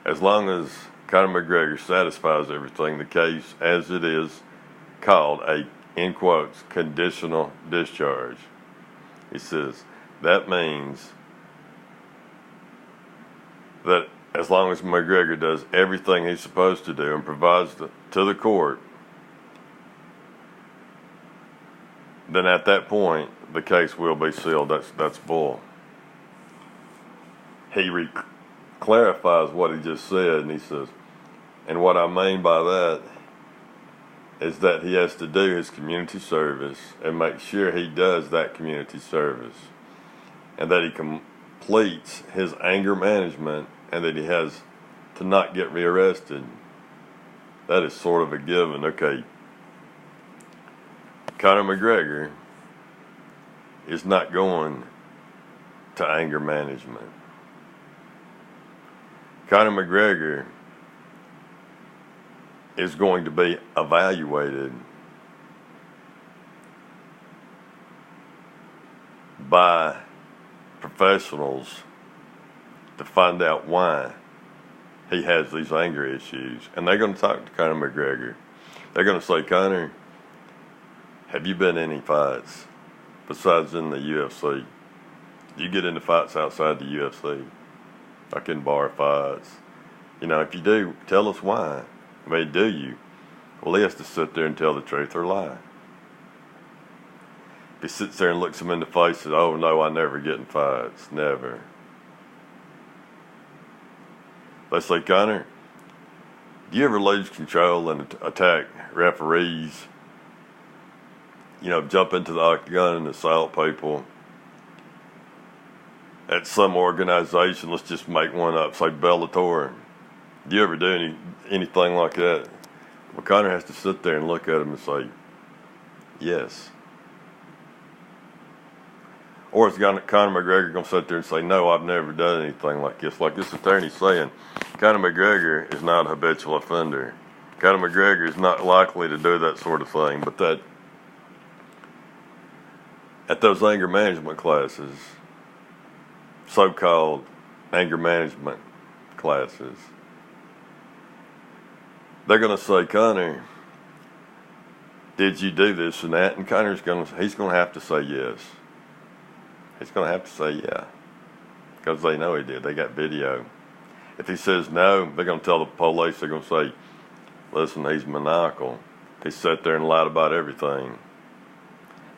as long as Conor McGregor satisfies everything, the case as it is called a, in quotes, conditional discharge. He says that means that as long as McGregor does everything he's supposed to do and provides to the court, then at that point the case will be sealed. That's bull. He clarifies what he just said, and he says, and what I mean by that is that he has to do his community service and make sure he does that community service, and that he completes his anger management, and that he has to not get rearrested. That is sort of a given. Okay, Conor McGregor is not going to anger management. Conor McGregor is going to be evaluated by professionals to find out why he has these anger issues. And they're going to talk to Conor McGregor. They're going to say, Conor, have you been in any fights besides in the UFC? Do you get into fights outside the UFC? Like in bar fights? You know, if you do, tell us why. I mean, do you? Well, he has to sit there and tell the truth or lie. If he sits there and looks him in the face and says, oh no, I never get in fights. Never. They say, Conor, do you ever lose control and attack referees? You know, jump into the octagon and assault people at some organization? Let's just make one up, say Bellator. Do you ever do anything like that? Well, Conor has to sit there and look at him and say, yes. Or is Conor McGregor going to sit there and say, no, I've never done anything like this? Like this attorney's saying, Conor McGregor is not a habitual offender. Conor McGregor is not likely to do that sort of thing. But that at those anger management classes, so-called anger management classes, they're going to say, Conor, did you do this and that? And Conor's he's going to have to say yes. He's going to have to say yeah, because they know he did. They got video. If he says no, they're going to tell the police. They're going to say, listen, he's maniacal. He sat there and lied about everything.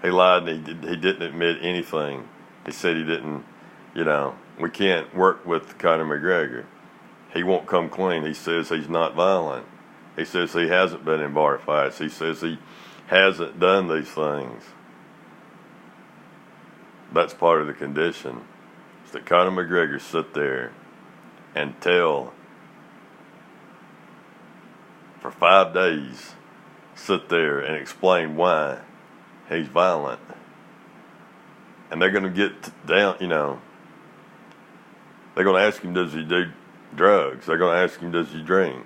He lied and he didn't admit anything. He said he didn't, you know, we can't work with Conor McGregor. He won't come clean. He says he's not violent. He says he hasn't been in bar fights. He says he hasn't done these things. That's part of the condition. It's that Conor McGregor sit there and tell for 5 days, sit there and explain why he's violent. And they're going to get down, you know, they're going to ask him, does he do drugs? They're going to ask him, does he drink?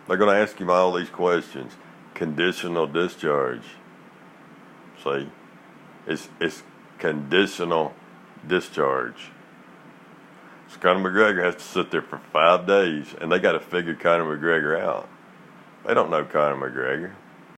They're going to ask him all these questions. Conditional discharge. See? It's conditional discharge. So Conor McGregor has to sit there for 5 days, and they got to figure Conor McGregor out. They don't know Conor McGregor.